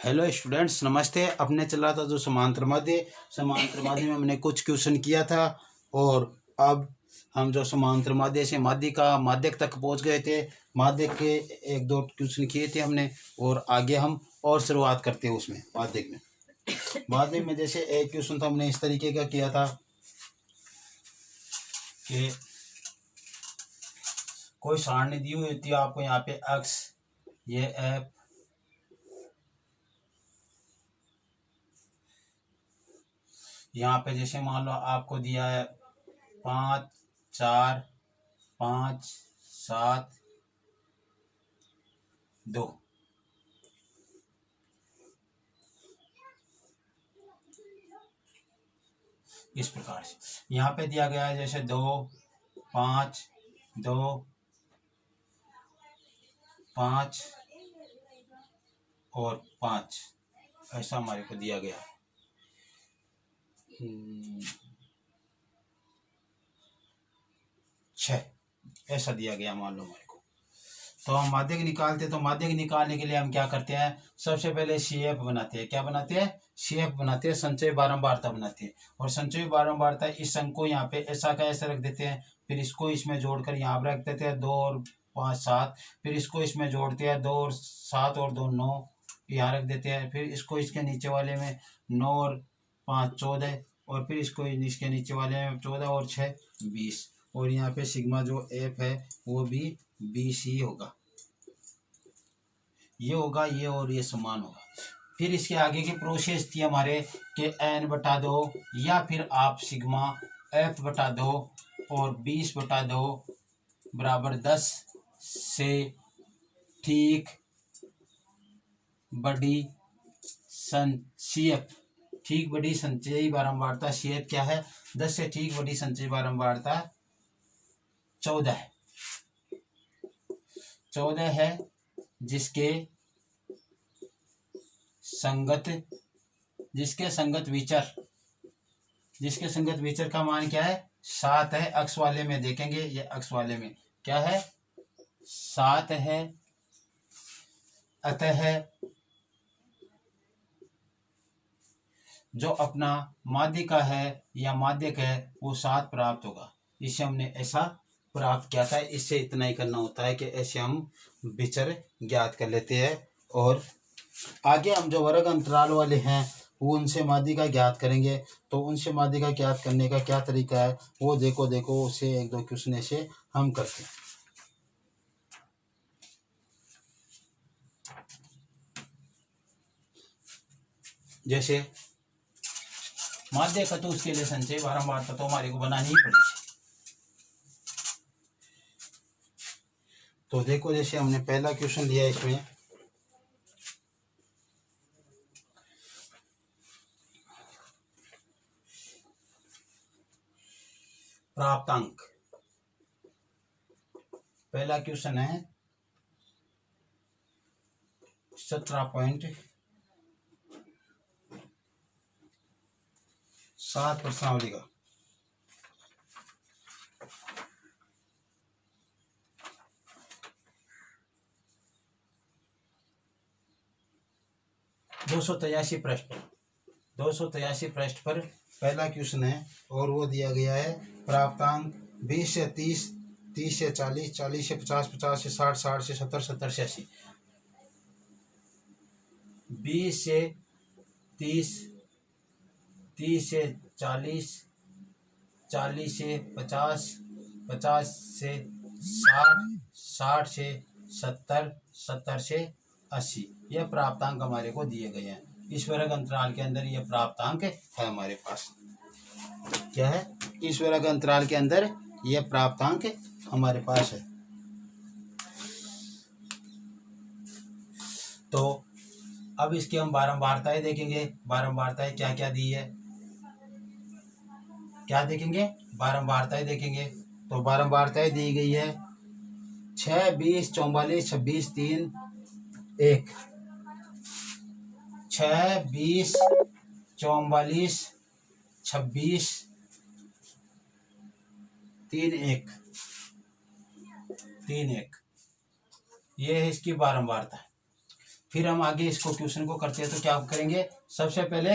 Hello students, नमस्ते। अपने चल रहा था जो समांतर माध्य में हमने कुछ क्वेश्चन किया था और अब हम जो समांतर माध्य से माध्यक तक पहुंच गए थे। माध्यक के एक दो क्वेश्चन किए थे हमने और आगे हम और शुरुआत करते हैं उसमें। माध्यक में जैसे एक क्वेश्चन था हमने इस तरीके का किया था कि कोई सारणी दी हुई होती है आपको, यहाँ पे x, ये f, यहाँ पे जैसे मान लो आपको दिया है 5, 4, 5, 7, 2। इस प्रकार से यहाँ पे दिया गया है जैसे 2, 5, 2, 5 और 5, ऐसा हमारे को दिया गया है। 6 ऐसा दिया गया मान लो हमारे को। तो हम माध्यक निकालते, तो माध्यक निकालने के लिए हम क्या करते हैं, सबसे पहले CF बनाते हैं। क्या बनाते हैं? CF बनाते हैं, संचय बारंबारता बनाते हैं। और संचय बारंबारता इस अंक को यहाँ पे ऐसा का ऐसा रख देते हैं, फिर इसको इसमें जोड़कर यहाँ पर रख देते हैं 2 और 5 7, फिर इसको इसमें जोड़ते हैं 2 और 7 और 2 9, यहाँ रख देते हैं। फिर इसको इसके नीचे वाले में 9 और 5 14, और फिर इसको इसके नीचे वाले में 14 और 6 20, और यहाँ पे सिग्मा जो F है वो भी 20 ही होगा। ये होगा ये और ये समान होगा। फिर इसके आगे की प्रोसेस थी हमारे कि n/2 या फिर आप सिग्मा F/2 और 20/2 बराबर 10 से ठीक बड़ी CF, ठीक बड़ी संचयी बारंबारता CF क्या है? 10 से ठीक बड़ी संचयी बारंबारता 14 है। 14 है जिसके संगत विचर का मान क्या है? 7 है। अक्ष वाले में देखेंगे, ये अक्ष वाले में क्या है? 7 है। अतः जो अपना माध्यिका है या माध्यक है वो 7 प्राप्त होगा। इससे हमने ऐसा प्राप्त किया था। इससे इतना ही करना होता है कि ऐसे हम विचर ज्ञात कर लेते हैं। और आगे हम जो वर्ग अंतराल वाले हैं वो उनसे माध्यिका ज्ञात करेंगे। तो उनसे माध्यिका ज्ञात करने का क्या तरीका है वो देखो उससे एक दो क्वेश्चन ऐसे हम करते हैं। जैसे माध्यक तो उसके लिए संचय बारंबारता तो हमारे को बनानी ही पड़ेगी। तो देखो जैसे हमने पहला क्वेश्चन दिया इसमें प्राप्तांक, पहला क्वेश्चन है 17.7 प्रश्नावली का। दो सौ तिरासी पृष्ठ पर पहला क्वेश्चन है और वो दिया गया है प्राप्तांक 20 से 30, 30 से 40, 40 से 50, 50 से 60, 60 से 70, 70 से 80, 20 से 30, 30 से 40, 40 से 50, 50 से 60, 60 से 70, 70 से 80, यह प्राप्तांक हमारे को दिए गए हैं। इस वर्ग अंतराल के अंदर यह प्राप्तांक है हमारे पास। क्या है? इस वर्ग अंतराल के अंदर यह प्राप्तांक हमारे पास है। तो अब इसकी हम बारंबारताएं देखेंगे। बारंबारताएं क्या क्या दी है, क्या देखेंगे? बारंबारताएं देखेंगे। तो बारंबारताएं दी गई है 6, 20, 44, 26, 3, 1। 6, 20, 44, 26, 3, 1, 3, 1, ये है इसकी बारंबारता। फिर हम आगे इसको क्वेश्चन को करते हैं। तो क्या करेंगे, सबसे पहले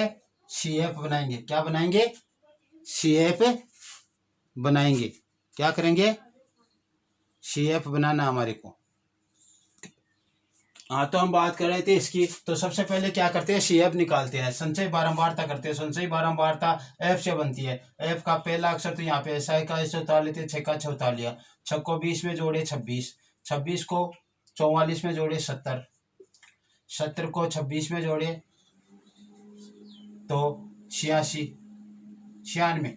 CF बनाएंगे। क्या बनाएंगे, CF बनाएंगे। क्या करेंगे, CF बनाना हमारे को। हाँ, तो हम बात कर रहे थे इसकी। तो सबसे पहले क्या करते हैं, CF निकालते हैं, संचय बारंबारता करते हैं। संचय बारंबारता F से बनती है। F का पहला अक्षर तो यहाँ पे ऐसा का ऐसे उतार लेते हैं, 6 का 6 उतार लिया। 6 को 20 में जोड़े 26, 26 को 44 में जोड़े 70, 70 को 26 में जोड़े तो 86, 96,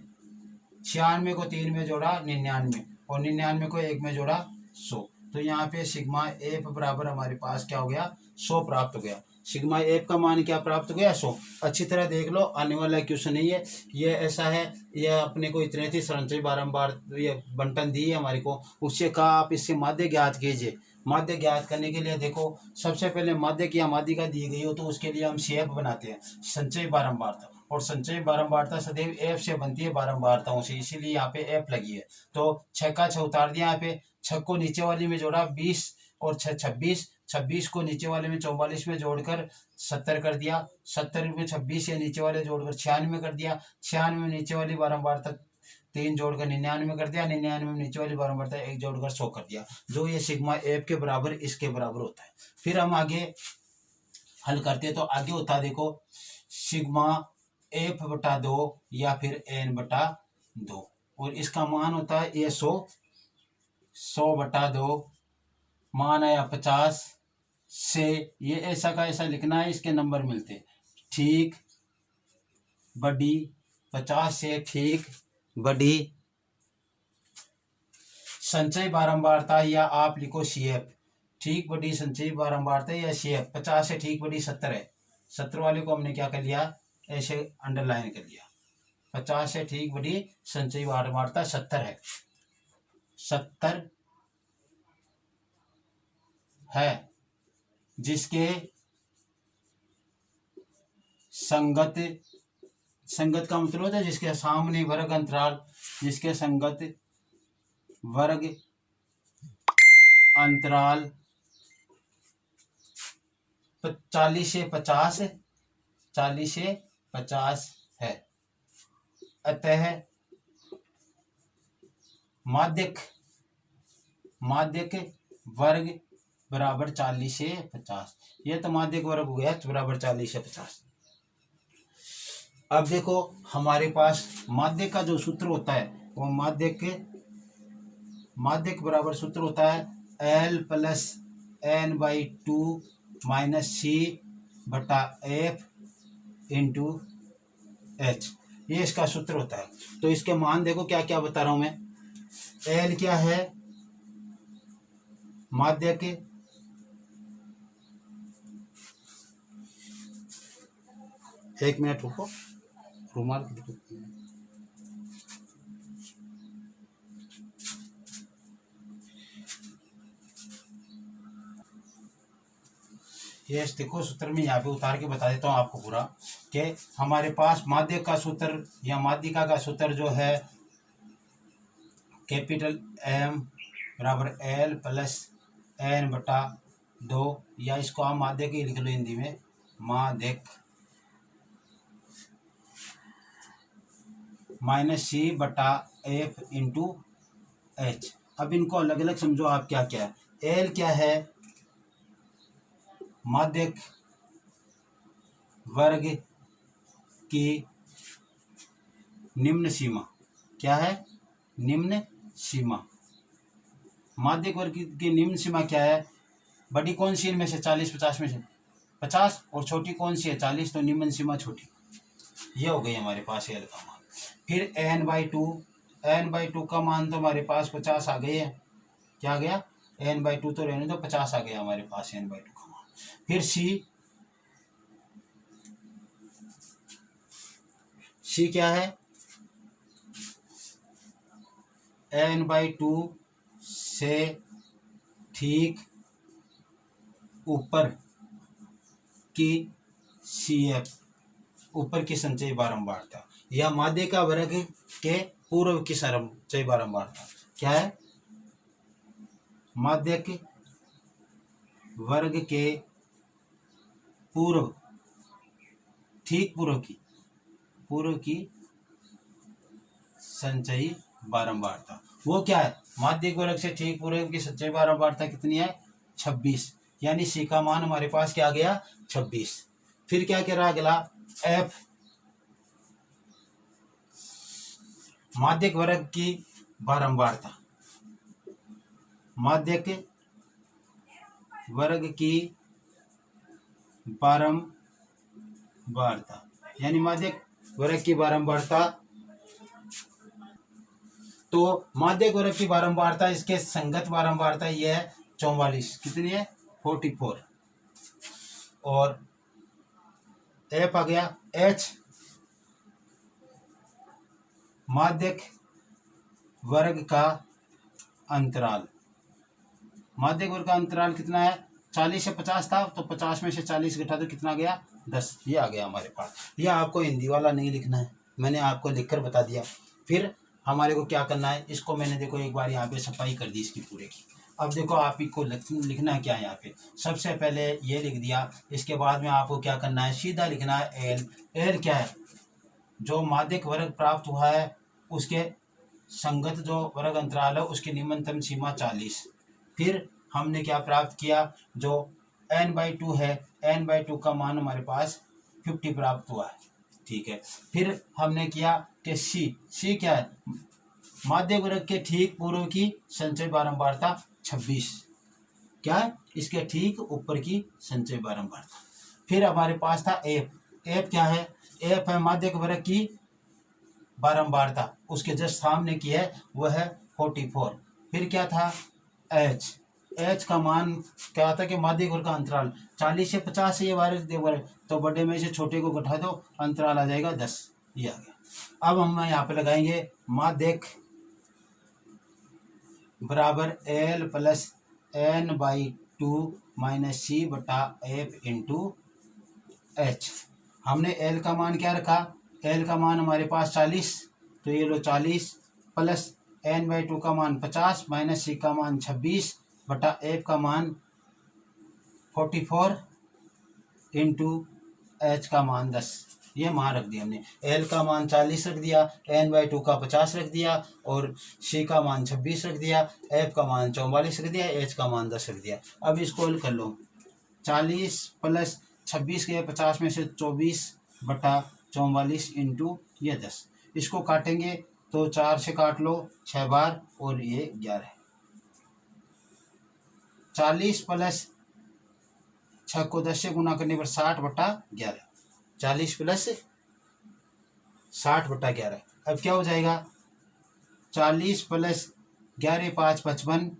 96 को 3 में जोड़ा 99, और 99 को 1 में जोड़ा 100। तो यहाँ पे सिग्मा एफ बराबर हमारे पास क्या हो गया, 100 प्राप्त हो गया। सिग्मा एफ का मान क्या प्राप्त हो गया, 100। अच्छी तरह देख लो, आने वाला क्वेश्चन नहीं है ये, ऐसा है। ये अपने को इतने थी संचय बारंबार ये बंटन दी है हमारे को, उससे कहा आप इससे माध्य ज्ञात कीजिए। माध्य ज्ञात करने के लिए देखो, सबसे पहले माध्य की माध्यिका दी गई हो तो उसके लिए हम CF बनाते हैं, संचय बारंबारता। और संचय बारंबारता सदैव F से बनती है, बारंबारताओं से, इसीलिए यहाँ पे F लगी है। तो 6 का 6 उतार दिया यहाँ पे, 6 को नीचे वाली में जोड़ा 20 और 6 26, 26 को नीचे वाले में 44 में जोड़कर 70 कर दिया, 70 में 26 या नीचे वाले जोड़कर 96 कर दिया, 96 में नीचे वाली बारंबारता 3 जोड़कर 99 कर दिया, 99 में नीचे वाली बारंबारता 1 जोड़कर 100 कर दिया। जो ये सिग्मा एफ के बराबर इसके बराबर होता है। फिर हम आगे हल करते हैं। तो आगे होता है देखो, सिग्मा एफ बटा 2 या फिर n बटा 2, और इसका मान होता है ये 100, 100 बटा 2, मान आया 50 से, ये ऐसा का ऐसा लिखना है, इसके नंबर मिलते ठीक बड़ी 50 से ठीक बड़ी संचय बारंबारता, या आप लिखो CF, ठीक बड़ी संचय बारंबारता या CF। 50 से ठीक बड़ी 70 है, 70 वाले को हमने क्या कर लिया, ऐसे अंडरलाइन कर लिया। 50 से ठीक बड़ी संचय बारंबारता 70 है, 70 है, जिसके संगत, संगत का मतलब होता है जिसके सामने वर्ग अंतराल, जिसके संगत वर्ग अंतराल 40 से 50, 40 से 50 है। अतः माध्यक, माध्यक वर्ग बराबर 40 से 50। यह तो माध्यक वर्ग हो गया बराबर 40 से 50। अब देखो हमारे पास माध्यक का जो सूत्र होता है वो माध्यक बराबर सूत्र होता है L plus n/2 minus C बटा F इंटू H, ये इसका सूत्र होता है। तो इसके मान देखो क्या क्या बता रहा हूं मैं। L क्या है, माध्यक, एक मिनट रुको, रुमाल ये देखो सूत्र में यहाँ पे उतार के बता देता हूँ आपको पूरा, कि हमारे पास माध्यक का सूत्र या माध्यिका का सूत्र जो है कैपिटल M बराबर L प्लस n बटा 2, या इसको आप माध्यक ही लिख लो हिंदी में, माध्यक माइनस C बटा F इंटू H। अब इनको अलग अलग समझो आप क्या क्या है। L क्या है, माध्यक वर्ग की निम्न सीमा, क्या है, निम्न सीमा। माध्यक वर्ग की निम्न सीमा क्या है, बड़ी कौन सी इनमें से 40-50 में से 50, और छोटी कौन सी है 40, तो निम्न सीमा छोटी। ये हो गई हमारे पास L का मान। फिर n/2, n/2 का मान तो हमारे पास 50 आ गए है। क्या आ गया, n/2 तो रहने दो, 50 आ गया हमारे पास n/2 का मान। फिर C क्या है, n/2 से ठीक ऊपर की CF, ऊपर की संचय बारंबारता, या माध्यिका वर्ग के पूर्व की संचय बारंबारता। क्या है, माध्यक वर्ग के पूर्व, ठीक पूर्व की संचयी बारंबारता, वो क्या है, माध्यक वर्ग से ठीक पूर्व की संचयी बारंबारता कितनी है, 26, यानी सी का मान हमारे पास क्या आ गया, 26। फिर क्या कह रहा अगला, एफ माध्यक वर्ग की बारंबारता, माध्यक वर्ग की बारंबारता, यानी माध्यक वर्ग की बारंबारता, तो माध्यक वर्ग की बारंबारता इसके संगत बारंबारता ये है 44, कितनी है, 44। और एफ आ गया, एच माध्यक वर्ग का अंतराल, माध्यक वर्ग का अंतराल कितना है, 40 से 50 था, तो 50 में से 40 घटा दो, कितना गया, 10, ये आ गया हमारे पास। ये आपको हिंदी वाला नहीं लिखना है, मैंने आपको लिखकर बता दिया। फिर हमारे को क्या करना है, इसको मैंने देखो एक बार यहाँ पे सफाई कर दी इसकी पूरे की। अब देखो आप को लिखना है क्या, यहाँ पे सबसे पहले ये लिख दिया, इसके बाद में आपको क्या करना है, सीधा लिखना है एल। एल क्या है, जो माध्यक वर्ग प्राप्त हुआ है उसके संगत जो वर्ग अंतराल है उसकी निम्नतम सीमा 40। फिर हमने क्या प्राप्त किया, जो n/2 है, n/2 का मान हमारे पास 50 प्राप्त हुआ है, ठीक है। फिर हमने किया कि सी क्या है, माध्यक वर्ग के ठीक पूर्व की संचय बारंबारता 26, क्या है, इसके ठीक ऊपर की संचय बारंबारता। फिर हमारे पास था एफ, एफ क्या है, एफ है माध्यक वर्ग की बारंबारता, उसके जस्ट सामने की है वह है 44। फिर क्या था एच, एच का मान क्या था कि माध्यक वर्ग का अंतराल 40 से 50 से ये वर्ग, तो बड़े में से छोटे को घटा दो, अंतराल आ जाएगा 10, ये आ गया। अब हम यहाँ पे लगाएंगे माध्यक बराबर एल प्लस n/2 माइनस सी बटा एफ इंटू एच। हमने एल का मान क्या रखा, एल का मान हमारे पास 40, तो ये लो 40 प्लस n/2 का मान 50 माइनस सी का मान 26 बटा एफ का मान 44 इंटू एच का मान 10, ये मान रख दिया हमने। एल का मान 40 रख दिया, n/2 का 50 रख दिया और सी का मान 26 रख दिया, एफ का मान 44 रख दिया, एच का मान 10 रख दिया। अब इसको हल कर लो, 40 प्लस 26 के 50 में से 24 बटा 44 इंटू ये 10, इसको काटेंगे तो 4 से काट लो 6 बार और ये 11, 40 प्लस 6 को 10 से गुना करने पर 60 बटा 11, 40 प्लस 60 बटा 11। अब क्या हो जाएगा, 40 प्लस 11 5 55,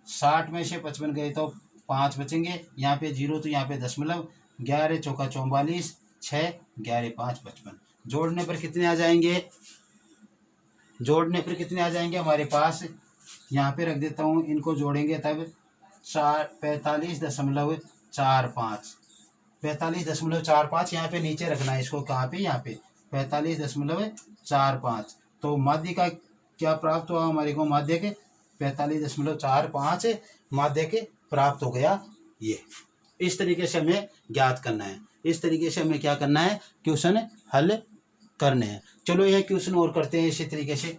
60 में से 55 गए तो 5 बचेंगे, यहाँ पे 0 तो यहाँ पे दशमलव, 11 चौका 44, 6 11 5 55, जोड़ने पर कितने आ जाएंगे, जोड़ने पर कितने आ जाएंगे हमारे पास, यहाँ पे रख देता हूँ, इनको जोड़ेंगे तब 45.45, 45.45 यहाँ पे नीचे रखना है इसको, कहाँ पे, यहाँ पे 45.45। तो माध्य का क्या प्राप्त हुआ हमारे को, माध्य के 45.45 माध्य के प्राप्त हो गया। ये इस तरीके से हमें ज्ञात करना है, इस तरीके से हमें क्या करना है, क्वेश्चन हल करने हैं। चलो यह क्वेश्चन और करते हैं इसी तरीके से।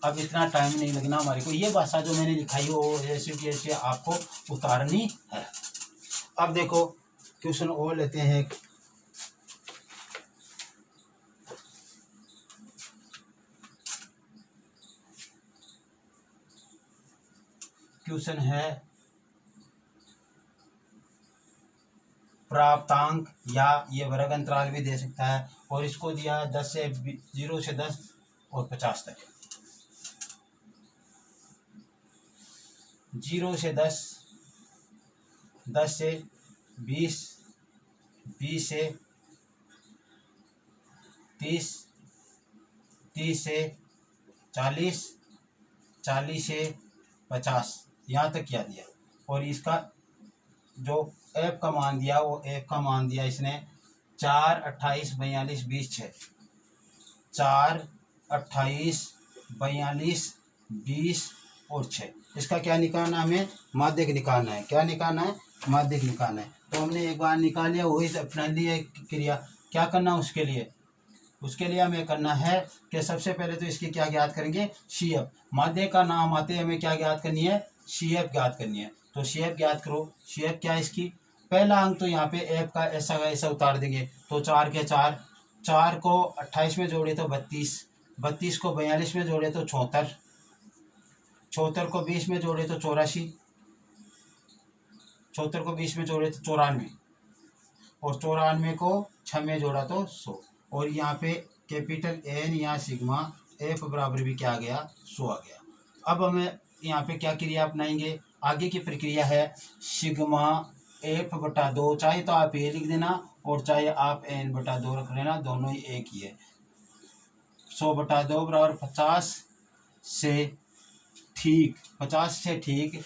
अब इतना टाइम नहीं लगना हमारे को, ये भाषा जो मैंने लिखाई हो ऐसे कि ऐसे आपको उतारनी है। अब देखो क्वेश्चन और लेते हैं। क्वेश्चन है प्राप्तांक, या ये वर्ग अंतराल भी दे सकता है, और इसको दिया 10 से 0 से 10 और 50 तक, 0 से 10, 10 से 20, 20 से 30, 30 से 40, 40 से 50, यहाँ तक क्या दिया। और इसका जो एफ का मान दिया, वो एफ का मान दिया इसने 4, 28, 42, 20, 6, 4, 28, 42, 20 और 6। इसका क्या निकालना है, हमें माध्यक निकालना है। क्या निकालना है, माध्यक निकालना है। तो हमने एक बार निकाल लिया, वही अपना लिए क्रिया। क्या करना उसके लिए? उसके लिए हमें करना है कि सबसे पहले तो इसकी क्या ज्ञात करेंगे? CF। माध्यक का नाम आते हमें क्या ज्ञात करनी है? CF ज्ञात करनी है। तो CF ज्ञात करो। CF क्या है इसकी? पहला अंक तो यहाँ पे एफ का ऐसा ऐसा उतार देंगे, तो 4 के 4, 4 को 28 में जोड़े तो 32, 32 को 42 में जोड़े तो 74, 74 को 20 में जोड़े तो 84, 74 को 20 में जोड़े तो 94, और 94 को 6 में जोड़ा तो 100। और यहाँ पे कैपिटल N या सिग्मा F बराबर भी क्या आ गया? 100 आ गया। अब हमें यहाँ पे क्या क्रिया अपनाएंगे? आगे की प्रक्रिया है सिग्मा F बटा 2, चाहे तो आप ये लिख देना और चाहे आप N बटा 2 रख लेना, दोनों ही एक ही है। 100 बटा 2 बराबर 50 से ठीक, 50 से ठीक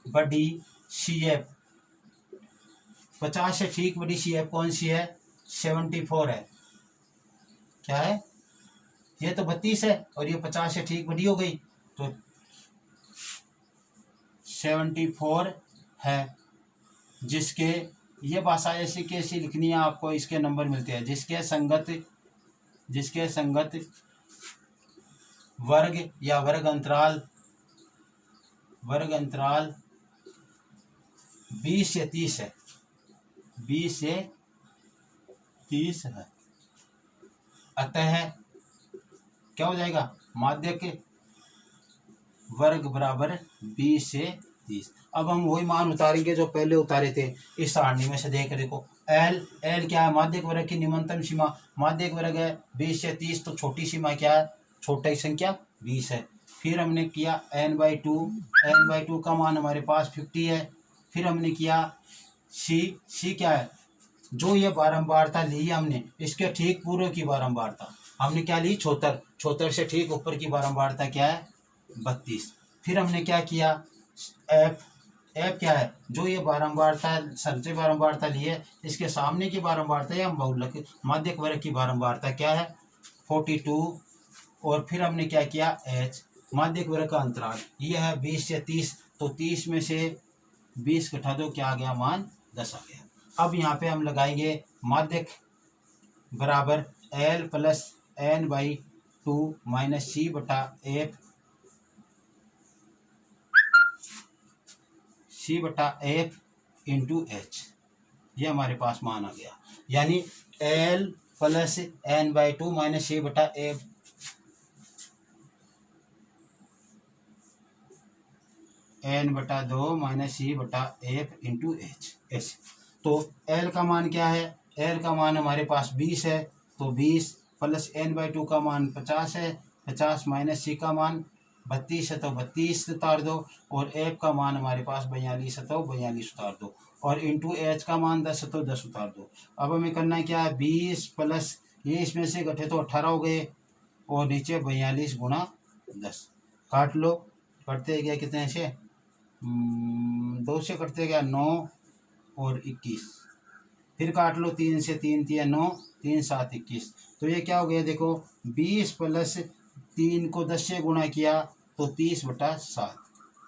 बड़ी CF, 50 से ठीक बड़ी CF कौन सी है? 74 है। क्या है? ये तो 32 है और ये 50 से ठीक बड़ी हो गई, तो 74 है। जिसके ये भाषा ऐसी कैसी लिखनी है आपको, इसके नंबर मिलते हैं। जिसके संगत वर्ग या वर्ग अंतराल 20 से 30 है, 20 से 30 है। अतः क्या हो जाएगा? माध्यक वर्ग बराबर 20 से 30। अब हम वही मान उतारेंगे जो पहले उतारे थे इस सारणी में से। देखो L क्या है? माध्यक वर्ग की निम्नतम सीमा। माध्यक वर्ग है 20 से 30, तो छोटी सीमा क्या है? छोटी संख्या 20 है। फिर हमने किया n/2 का मान हमारे पास 50 है। फिर हमने किया C क्या है? जो ये बारंबारता ली हमने, इसके ठीक पूर्व की बारंबारता हमने क्या ली? 74 से ठीक ऊपर की बारंबारता क्या है? 32। फिर हमने क्या किया? F क्या है? जो ये बारंबारता सबसे बारंबारता ली है, इसके सामने की बारंबारता या बहुलक माध्यक वर्ग की बारंबारता क्या है? 42। और फिर हमने क्या किया? H माध्यक वर्ग का अंतराल, ये है 20 से 30, तो 30 में से 20 घटा दो, क्या आ गया? मान 10 आ गया। अब यहाँ पे हम लगाएंगे माध्यक बराबर L plus n/2 minus C बटा F इंटू H। ये हमारे पास मान आ गया। यानी L plus n/2 minus C बटा F n/2 माइनस C बटा F इंटू H। तो L का मान क्या है? L का मान हमारे पास 20 है, तो 20 प्लस n/2 का मान 50 है, 50 माइनस C का मान 32 है, तो 32 उतार दो। और F का मान हमारे पास 42 है, तो 42 उतार दो। और इंटू H का मान 10 है, तो 10 उतार दो। अब हमें करना है क्या है? 20 प्लस ये इसमें से घटे तो 18 हो गए, और नीचे 42 गुणा 10 काट लो। कटते गया कितने से? 2 से कटते गया 9 और 21। फिर काट लो 3 से, 3 3 9, 3 7 21। तो ये क्या हो गया? देखो 20 प्लस 3 को 10 से गुणा किया तो 30/7,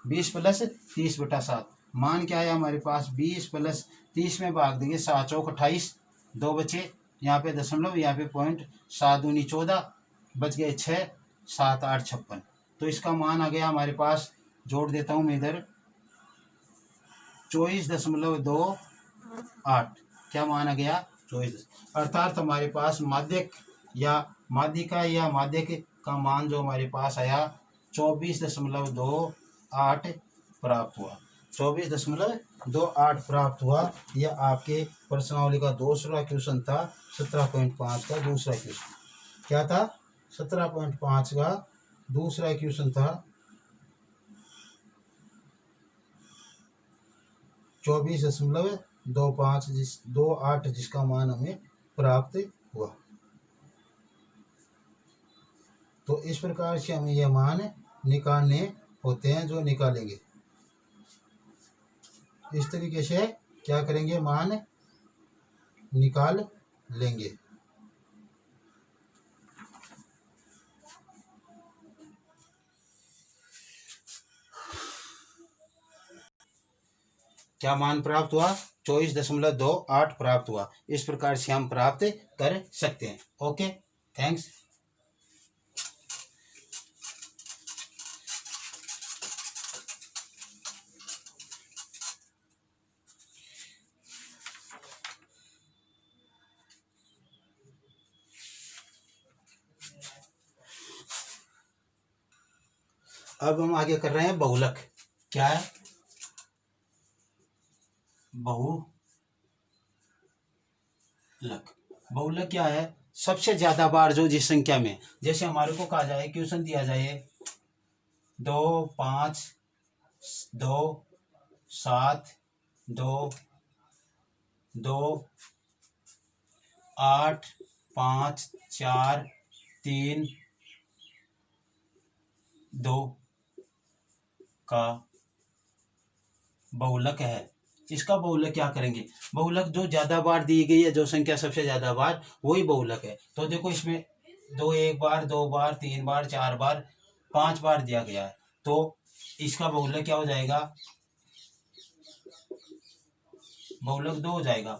20 प्लस 30/7। मान क्या है हमारे पास? 20 प्लस 30 में भाग देंगे, 7 चौक 28, 2 बचे, यहाँ पे दशमलव, यहाँ पे पॉइंट, 7 दूनी 14, बच गए 6, 7 8 56। तो इसका मान आ गया हमारे पास, जोड़ देता हूँ मैं इधर, 24.28। क्या मान आ गया? 24। अर्थात हमारे पास माध्यक या माध्यिका या माध्यक का मान जो हमारे पास आया 24.28 प्राप्त हुआ। 24.28 प्राप्त हुआ। यह आपके प्रश्नावली का दूसरा क्वेश्चन था। 17.5 का दूसरा क्वेश्चन क्या था? 17.5 का दूसरा क्वेश्चन था। 24.28 जिसका मान हमें प्राप्त हुआ। तो इस प्रकार से हमें यह मान निकालने होते हैं, जो निकालेंगे इस तरीके से क्या करेंगे? मान निकाल लेंगे। क्या मान प्राप्त हुआ? 24.28 प्राप्त हुआ। इस प्रकार से हम प्राप्त कर सकते हैं। Okay, thanks. अब हम आगे कर रहे हैं बहुलक। क्या है? बहुलक। बहुलक क्या है? सबसे ज्यादा बार जो जिस संख्या में, जैसे हमारे को कहा जाए, क्वेश्चन दिया जाए 2 5 2 7 2 2 8 5 4 3 2 का बहुलक है। इसका बहुलक क्या करेंगे? बहुलक जो ज्यादा बार दी गई है, जो संख्या सबसे ज्यादा बार, वही बहुलक है। तो देखो इसमें 2 1 बार, 2 बार, 3 बार, 4 बार, 5 बार दिया गया है। तो इसका बहुलक क्या हो जाएगा? बहुलक 2 हो जाएगा।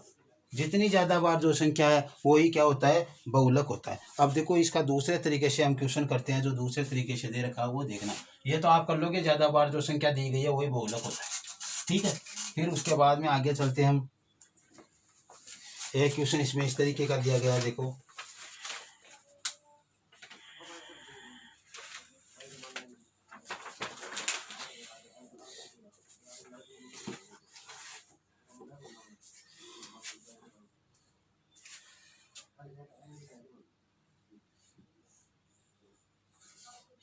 जितनी ज्यादा बार जो संख्या है वही क्या होता है? बहुलक होता है। अब देखो इसका दूसरे तरीके से हम क्वेश्चन करते हैं, जो दूसरे तरीके से दे रखा है वो देखना। ये तो आप कर लोगे, ज्यादा बार जो संख्या दी गई है वही बहुलक होता है। ठीक है, फिर उसके बाद में आगे चलते हैं हम। एक क्वेश्चन इसमें इस तरीके का दिया गया है, देखो।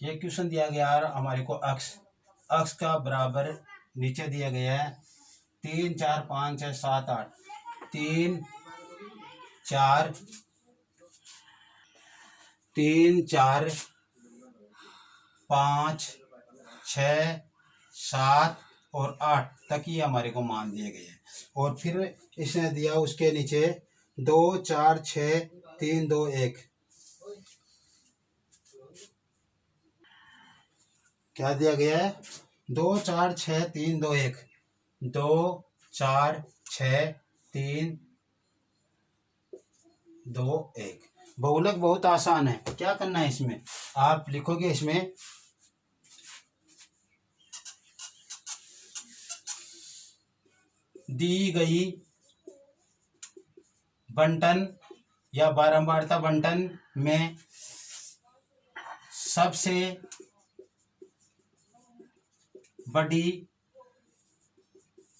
ये क्वेश्चन दिया गया है हमारे को अक्स अक्स का बराबर नीचे दिया गया है 3 4 5 6 7 8। 3 4 5 6 7 और 8 तक ये हमारे को मान दिए गए हैं। और फिर इसने दिया उसके नीचे 2 4 6 3 2 1। क्या दिया गया है? 2 4 6 3 2 1। 2 4 6 3 2 1। बहुलक बहुत आसान है। क्या करना है इसमें? आप लिखोगे इसमें दी गई बंटन या बारंबारता बंटन में सबसे बड़ी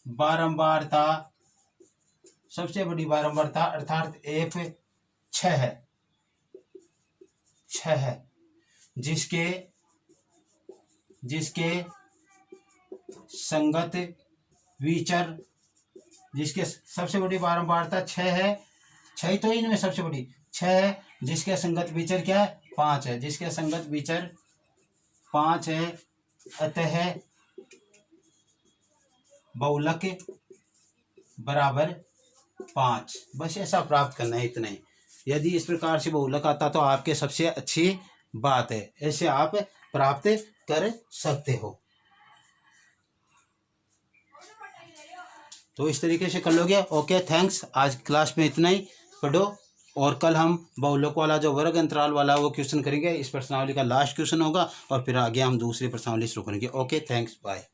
बारंबारता अर्थात F 6 है, जिसके संगत विचर, जिसके सबसे बड़ी बारंबारता 6 है। 6 तो इनमें सबसे बड़ी 6 है, जिसके संगत विचर क्या है? 5 है। जिसके संगत विचर 5 है, अतः बहुलक बराबर 5। बस ऐसा प्राप्त करना है, इतना ही। यदि इस प्रकार से बहुलक आता तो आपके सबसे अच्छी बात है, ऐसे आप प्राप्त कर सकते हो। तो इस तरीके से कर लोगे। Okay, thanks. आज क्लास में इतना ही पढ़ो, और कल हम बहुलक वाला जो वर्ग अंतराल वाला वो क्वेश्चन करेंगे। इस प्रश्नावली का लास्ट क्वेश्चन होगा, और फिर आगे हम दूसरी प्रश्नावली शुरू करेंगे। Okay, thanks, bye.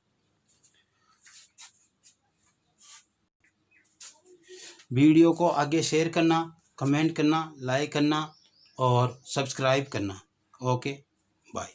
वीडियो को आगे शेयर करना, कमेंट करना, लाइक करना और सब्सक्राइब करना। Okay, bye.